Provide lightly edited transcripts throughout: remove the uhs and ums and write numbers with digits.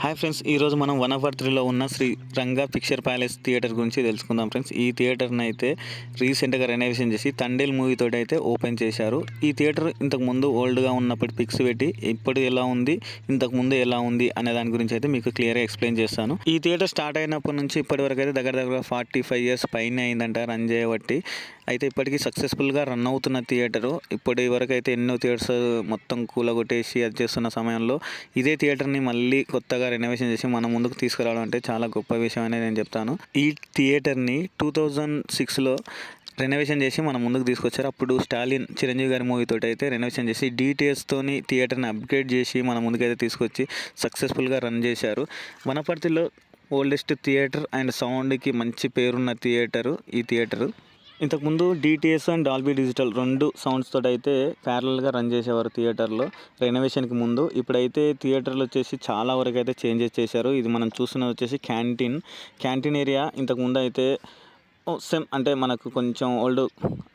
Hi friends, ఈరోజు మనం 1/3లో ఉన్న Shri Ranga picture palace theatre గురించి తెలుసుకుందాం ఫ్రెండ్స్. ఈ థియేటర్ని అయితే రీసెంట్గా రెనోవేషన్ చేసి తండేల్ మూవీతో అయితే ఓపెన్ చేశారు. ఈ థియేటర్ ఇంతకుముందు ఓల్డ్గా ఉన్నప్పటి పిక్స్ పెట్టి ఇప్పుడు ఎలా ఉంది, ఇంతకుముందు ఎలా ఉంది అనే దాని గురించి అయితే మీకు క్లియర్గా ఎక్స్ప్లెయిన్ చేస్తాను. ఈ థియేటర్ స్టార్ట్ అయినప్పటి నుంచి ఇప్పటి వరకు అయితే దగ్గర 45 years పైన అయిందంట రన్ చేయబట్టి. అయితే ఇప్పటికీ సక్సెస్ఫుల్గా రన్ అవుతున్న థియేటరు. ఇప్పటి వరకు అయితే ఎన్నో థియేటర్స్ మొత్తం కూలగొట్టేసి అది చేస్తున్న సమయంలో ఇదే థియేటర్ని మళ్ళీ కొత్తగా రెనోవేషన్ చేసి మన ముందుకు తీసుకురావడం అంటే చాలా గొప్ప విషయం అనేది నేను చెప్తాను. ఈ థియేటర్ని 2006లో రెనోవేషన్ చేసి మన ముందుకు తీసుకొచ్చారు. అప్పుడు స్టాలిన్ చిరంజీవి గారి మూవీతో అయితే రెనోవేషన్ చేసి డీటెయిల్స్తోని థియేటర్ని అప్గ్రేడ్ చేసి మన ముందుకైతే తీసుకొచ్చి సక్సెస్ఫుల్గా రన్ చేశారు. వనపర్తిలో ఓల్డెస్ట్ థియేటర్ అండ్ సౌండ్కి మంచి పేరున్న థియేటరు ఈ థియేటరు. ఇంతకుముందు DTS and Dolby digital 2 sounds తోటి అయితే ప్యారలల్గా రన్ చేసేవారు థియేటర్లో రెనోవేషన్కి ముందు. ఇప్పుడైతే థియేటర్లో వచ్చేసి చాలా వరకు అయితే చేంజెస్ చేశారు. ఇది మనం చూస్తున్నది వచ్చేసి క్యాంటీన్ ఏరియా. ఇంతకుముందు అయితే సేమ్ అంటే మనకు కొంచెం ఓల్డ్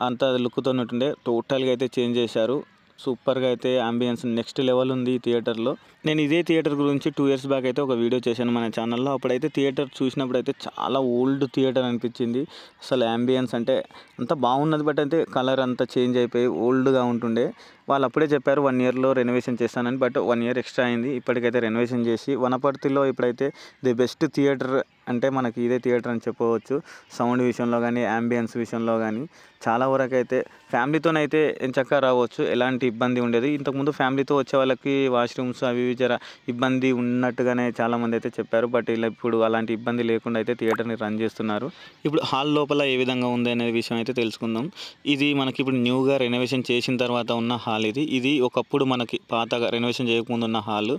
అంత లుక్తో ఉంటుండే, టోటల్గా అయితే చేంజ్ చేశారు. సూపర్గా అయితే అంబియన్స్ నెక్స్ట్ లెవెల్ ఉంది ఈ థియేటర్లో. నేను ఇదే థియేటర్ గురించి 2 years బ్యాక్ అయితే ఒక వీడియో చేశాను మన ఛానల్లో. అప్పుడైతే థియేటర్ చూసినప్పుడు అయితే చాలా ఓల్డ్ థియేటర్ అనిపించింది. అసలు అంబియన్స్ అంటే అంత బాగున్నది, బట్ అయితే కలర్ అంతా చేంజ్ అయిపోయి ఓల్డ్గా ఉంటుండే. వాళ్ళు అప్పుడే చెప్పారు 1 yearలో రెనోవేషన్ చేస్తానని, బట్ 1 year ఎక్స్ట్రా అయింది. ఇప్పటికైతే రెనోవేషన్ చేసి వనపర్తిలో ఇప్పుడైతే ది బెస్ట్ థియేటర్ అంటే మనకి ఇదే థియేటర్ అని చెప్పవచ్చు. సౌండ్ విషయంలో కానీ అంబియన్స్ విషయంలో కానీ చాలా వరకు అయితే ఫ్యామిలీతోనైతే ఎంచక్కా రావచ్చు, ఎలాంటి ఇబ్బంది ఉండేది. ఇంతకుముందు ఫ్యామిలీతో వచ్చే వాళ్ళకి వాష్రూమ్స్ అవి జర ఇబ్బంది ఉన్నట్టుగానే చాలామంది అయితే చెప్పారు. బట్ ఇలా ఇప్పుడు అలాంటి ఇబ్బంది లేకుండా అయితే థియేటర్ని రన్ చేస్తున్నారు. ఇప్పుడు హాల్ లోపల ఏ విధంగా ఉంది అనే విషయం అయితే తెలుసుకుందాం. ఇది మనకి ఇప్పుడు న్యూగా రెనోవేషన్ చేసిన తర్వాత ఉన్న హాల్ ఇది ఒకప్పుడు మనకి పాతగా రెనోవేషన్ చేయకముందు ఉన్న హాల్.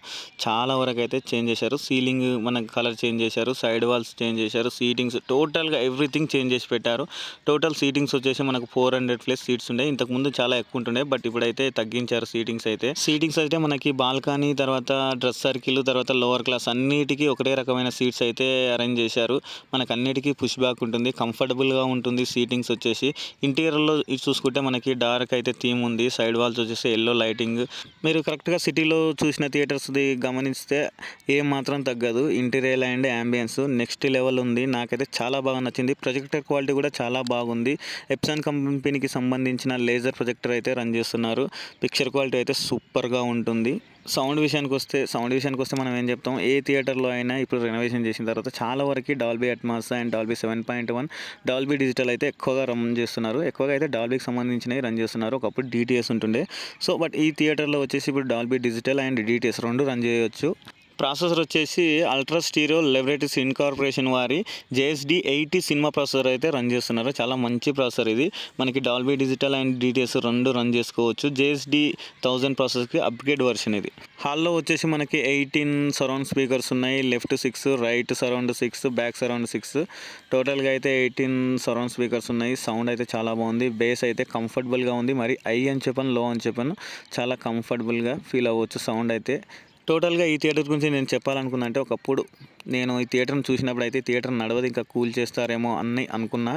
చాలా వరకు అయితే చేంజ్ చేశారు. సీలింగ్ మనకి కలర్ చేంజ్ చేశారు, సైడ్ వాల్స్ చేంజ్ చేశారు, సీటింగ్స్ టోటల్గా ఎవ్రీథింగ్ చేంజ్ చేసి పెట్టారు. టోటల్ సీటింగ్స్ వచ్చేసి మనకు 400+ సీట్స్ ఉండే. ఇంతకుముందు చాలా ఎక్కువ ఉంటుండే, బట్ ఇప్పుడైతే తగ్గించారు సీటింగ్స్ అయితే మనకి బాల్కనీ, తర్వాత డ్రెస్ సర్కిల్, తర్వాత లోవర్ క్లాస్ అన్నిటికీ ఒకటే రకమైన సీట్స్ అయితే అరేంజ్ చేశారు. మనకు అన్నిటికీ పుష్ బ్యాక్ ఉంటుంది, కంఫర్టబుల్గా ఉంటుంది. సీటింగ్స్ వచ్చేసి ఇంటీరియర్లో చూసుకుంటే మనకి డార్క్ అయితే థీమ్ ఉంది. సైడ్ వాల్స్ వచ్చేసి ఎల్లో లైటింగ్. మీరు కరెక్ట్గా సిటీలో చూసిన థియేటర్స్ది గమనిస్తే ఏం మాత్రం తగ్గదు. Interior and ambience next level ఉంది. నాకైతే చాలా బాగా నచ్చింది. ప్రొజెక్టర్ క్వాలిటీ కూడా చాలా బాగుంది. ఎప్సాన్ కంపెనీకి సంబంధించిన లేజర్ ప్రొజెక్టర్ అయితే రన్ చేస్తున్నారు. పిక్చర్ క్వాలిటీ అయితే సూపర్గా ఉంటుంది. సౌండ్ విషయానికి వస్తే మనం ఏం చెప్తాం, ఏ థియేటర్లో అయినా ఇప్పుడు రెనోవేషన్ చేసిన తర్వాత చాలా వరకు Dolby Atmos and Dolby 7.1 Dolby digital అయితే ఎక్కువగా రన్ చేస్తున్నారు. ఎక్కువగా అయితే డాల్బీకి సంబంధించినవి రన్ చేస్తున్నారు. ఒకప్పుడు డిటిఎస్ ఉంటుండే. సో బట్ ఈ థియేటర్లో వచ్చేసి ఇప్పుడు Dolby digital and DTS 2 run చేయవచ్చు. ప్రాసెసర్ వచ్చేసి అల్ట్రా స్టీరియో లెబరేటరీస్ ఇన్కార్పొరేషన్ వారి JSD 80 సినిమా ప్రాసెసర్ అయితే రన్ చేస్తున్నారు. చాలా మంచి ప్రాసెసర్ ఇది. మనకి Dolby digital and DTS 2 run చేసుకోవచ్చు. JSD 1000 ప్రాసెసర్కి అప్గ్రేడ్ వర్షన్ ఇది. హాల్లో వచ్చేసి మనకి 18 సరౌండ్ స్పీకర్స్ ఉన్నాయి. Left 6, right surround 6, back surround 6. టోటల్గా అయితే 18 సరౌండ్ స్పీకర్స్ ఉన్నాయి. సౌండ్ అయితే చాలా బాగుంది. బేస్ అయితే కంఫర్టబుల్గా ఉంది. మరి హై అని చెప్పను, లో అని చెప్పను, చాలా కంఫర్టబుల్గా ఫీల్ అవ్వచ్చు సౌండ్ అయితే. టోటల్గా ఈ థియేటర్ గురించి నేను చెప్పాలనుకున్నా అంటే, ఒకప్పుడు నేను ఈ థియేటర్ని చూసినప్పుడు అయితే థియేటర్ నడవదు, ఇంకా కూల్ చేస్తారేమో అని అనుకున్నా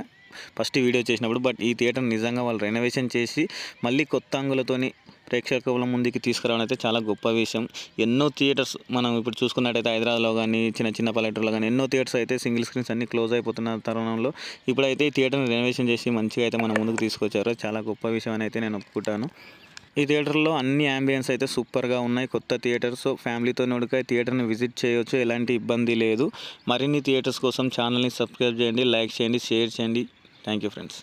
ఫస్ట్ వీడియో చేసినప్పుడు. బట్ ఈ థియేటర్ నిజంగా వాళ్ళు రెనోవేషన్ చేసి మళ్ళీ కొత్త అంగులతోని ప్రేక్షకుల ముందుకి తీసుకురావడం అయితే చాలా గొప్ప విషయం. ఎన్నో థియేటర్స్ మనం ఇప్పుడు చూసుకున్నట్టయితే హైదరాబాద్లో కానీ చిన్న పల్లెటూరులో కానీ ఎన్నో థియేటర్స్ అయితే సింగిల్ స్క్రీన్స్ అన్ని క్లోజ్ అయిపోతున్న తరుణంలో ఇప్పుడైతే ఈ థియేటర్ని రెనోవేషన్ చేసి మంచిగా అయితే మన ముందుకు తీసుకొచ్చారు. చాలా గొప్ప విషయం అని అయితే నేను ఒప్పుకుంటాను. ఈ థియేటర్లో అన్ని అంబియన్స్ అయితే సూపర్గా ఉన్నాయి. కొత్త థియేటర్, సో ఫ్యామిలీతో నోడుక థియేటర్ని విజిట్ చేయవచ్చు, ఎలాంటి ఇబ్బంది లేదు. మరిన్ని థియేటర్స్ కోసం ఛానల్ని సబ్స్క్రైబ్ చేయండి, లైక్ చేయండి, షేర్ చేయండి. Thank you friends.